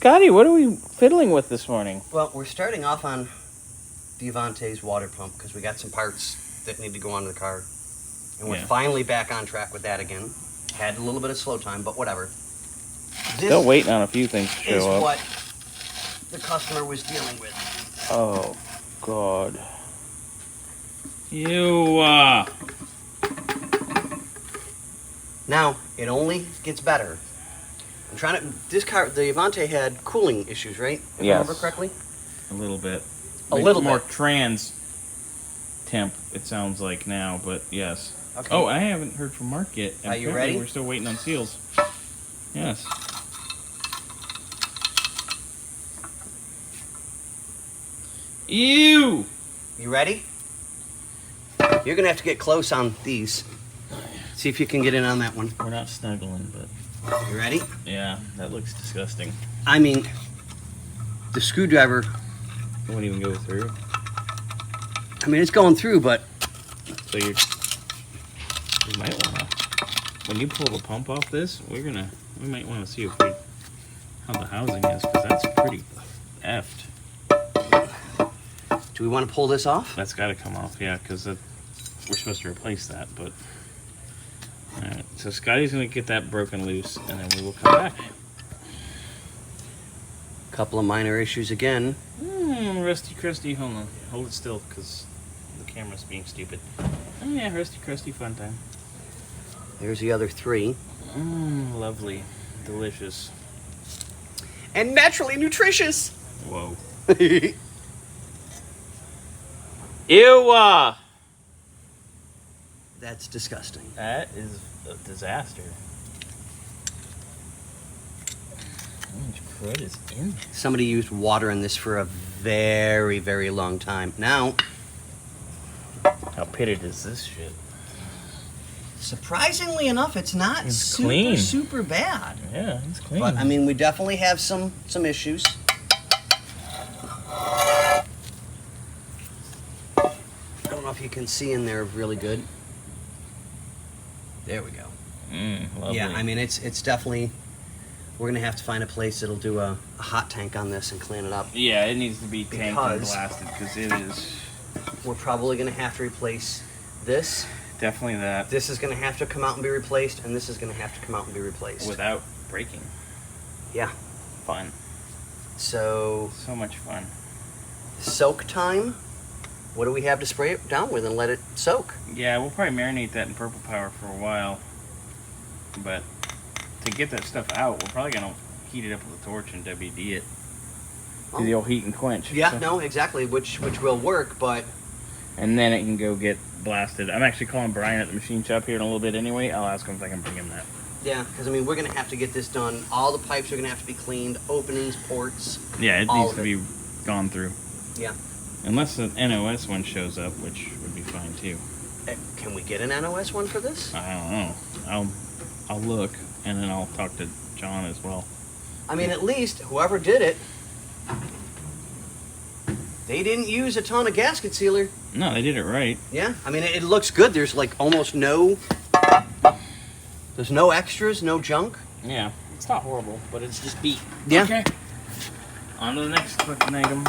Scotty, what are we fiddling with this morning? Well, we're starting off on the Avanti's water pump because we got some parts that need to go onto the car. And we're finally back on track with that again. Had a little bit of slow time, but whatever. Still waiting on a few things to show up. What the customer was dealing with. Oh, God. You, Now, it only gets better. I'm trying to... This car, the Avanti had cooling issues, right? If I remember correctly? A little bit. A little more bit. trans temp, it sounds like now, but yes. Okay. Oh, I haven't heard from Mark yet. Are you ready? We're still waiting on seals. Yes. Ew! You ready? You're going to have to get close on these. See if you can get in on that one. We're not snuggling, but... You ready? Yeah, that looks disgusting. I mean, the screwdriver... It won't even go through. I mean, it's going through, but... So you might want to... When you pull the pump off this, we might want to see how the housing is, because that's pretty effed. Do we want to pull this off? That's got to come off, yeah, because we're supposed to replace that, but... Alright, so Scotty's going to get that broken loose, and then we will come back. Couple of minor issues again. Rusty crusty, hold on. Hold it still, because the camera's being stupid. Oh yeah, rusty crusty fun time. There's the other three. Lovely. Delicious. And naturally nutritious! Whoa. Ew! That's disgusting. That is a disaster. How much crud is in there? Somebody used water in this for a very, very long time. Now, how pitted is this shit? surprisingly enough, it's not clean. super bad. Yeah, it's clean. But, I mean, we definitely have some issues. I don't know if you can see in there really good. There we go. Lovely. Yeah, I mean, it's definitely... We're going to have to find a place that'll do a hot tank on this and clean it up. Yeah, it needs to be tanked and blasted, because it is... We're probably going to have to replace this. Definitely that. This is going to have to come out and be replaced, and this is going to have to come out and be replaced. Without breaking. Yeah. Fun. So much fun. soak time. What do we have to spray it down with and let it soak? Yeah, we'll probably marinate that in purple power for a while. But to get that stuff out, we're probably going to heat it up with a torch and WD it. Do the old heat and quench. Yeah, so. no, exactly, which will work, but... And then it can go get blasted. I'm actually calling Brian at the machine shop here in a little bit anyway. I'll ask him if I can bring him that. Yeah, because, I mean, we're going to have to get this done. All the pipes are going to have to be cleaned, openings, ports. Yeah, it needs to be gone through. Yeah. Unless the NOS one shows up, which would be fine too. Can we get an NOS one for this? I don't know. I'll look, and then I'll talk to John as well. I mean, at least whoever did it, they didn't use a ton of gasket sealer. No, they did it right. Yeah, I mean, it looks good. There's like almost there's no extras, no junk. Yeah, it's not horrible, but it's just beat. Yeah. Okay. On to the next fucking item.